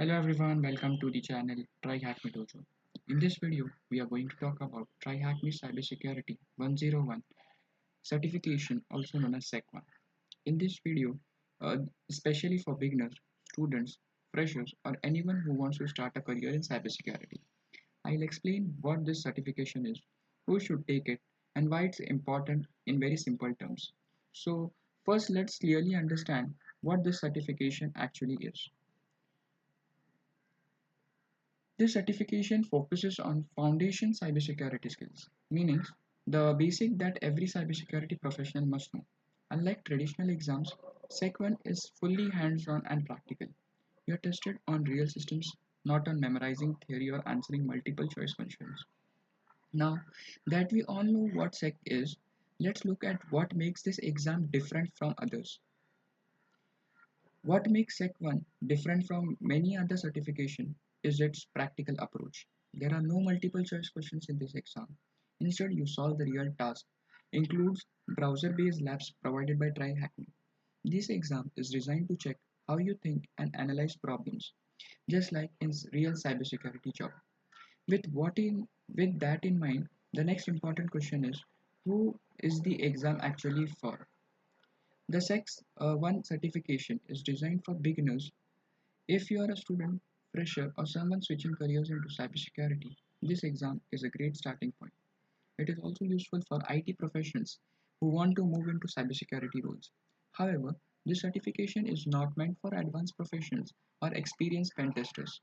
Hello everyone, welcome to the channel TryHackMe Dojo. In this video, we are going to talk about TryHackMe Cyber Security 101 certification, also known as SEC1. In this video, especially for beginners, students, freshers, or anyone who wants to start a career in cybersecurity, I'll explain what this certification is, who should take it, and why it's important in very simple terms. So, first, let's clearly understand what this certification actually is. This certification focuses on foundation cybersecurity skills, meaning the basic that every cybersecurity professional must know. Unlike traditional exams, SEC1 is fully hands-on and practical. You are tested on real systems, not on memorizing theory or answering multiple choice questions. Now that we all know what SEC is, let's look at what makes this exam different from others. What makes SEC1 different from many other certification is its practical approach. There are no multiple choice questions in this exam. Instead, you solve the real task. Includes browser-based labs provided by TryHackMe. This exam is designed to check how you think and analyze problems, just like in real cybersecurity job. With that in mind, the next important question is, who is the exam actually for? The SEC1 certification is designed for beginners. If you are a student, fresher, or someone switching careers into cybersecurity, this exam is a great starting point. It is also useful for IT professionals who want to move into cybersecurity roles. However, this certification is not meant for advanced professionals or experienced pen testers.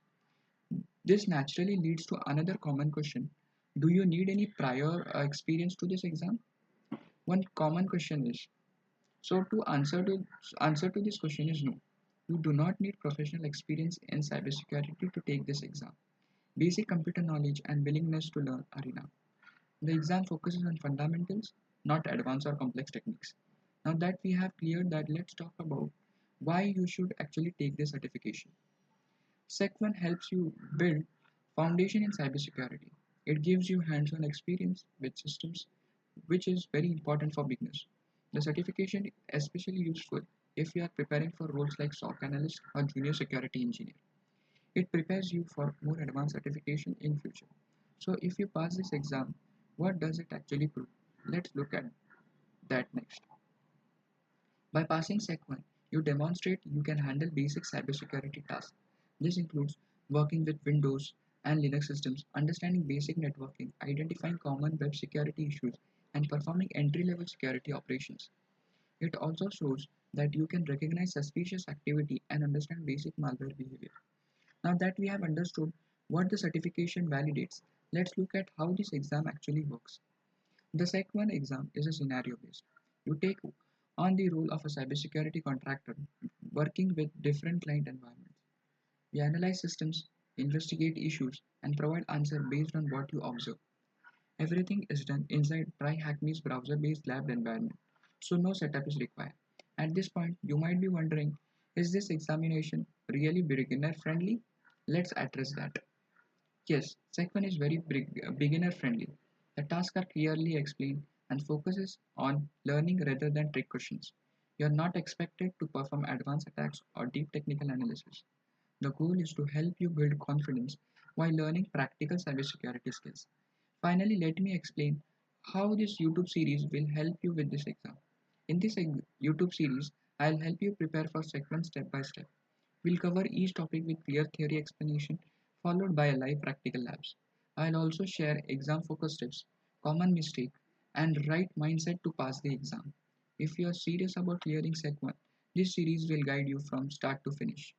This naturally leads to another common question. Do you need any prior experience to this exam? One common question is, so to answer to this question is no. You do not need professional experience in cybersecurity to take this exam. Basic computer knowledge and willingness to learn are enough. The exam focuses on fundamentals, not advanced or complex techniques. Now that we have cleared that, let's talk about why you should actually take this certification. SEC1 helps you build foundation in cybersecurity. It gives you hands-on experience with systems, which is very important for beginners. The certification is especially useful if you are preparing for roles like SOC Analyst or Junior Security Engineer. It prepares you for more advanced certification in future. So if you pass this exam, what does it actually prove? Let's look at that next. By passing SEC1, you demonstrate you can handle basic cybersecurity tasks. This includes working with Windows and Linux systems, understanding basic networking, identifying common web security issues, and performing entry-level security operations. It also shows that you can recognize suspicious activity and understand basic malware behavior. Now that we have understood what the certification validates, let's look at how this exam actually works. The SEC1 exam is a scenario based. You take on the role of a cybersecurity contractor working with different client environments. You analyze systems, investigate issues, and provide answers based on what you observe. Everything is done inside TryHackMe's browser-based lab environment, so no setup is required. At this point, you might be wondering, is this examination really beginner friendly? Let's address that. Yes, SEC1 is very beginner friendly. The tasks are clearly explained and focuses on learning rather than trick questions. You are not expected to perform advanced attacks or deep technical analysis. The goal is to help you build confidence while learning practical cybersecurity skills. Finally, let me explain how this YouTube series will help you with this exam. In this YouTube series, I'll help you prepare for SEC1 step by step. We'll cover each topic with clear theory explanation followed by a live practical labs. I'll also share exam focused tips, common mistake, and right mindset to pass the exam. If you are serious about clearing SEC1, this series will guide you from start to finish.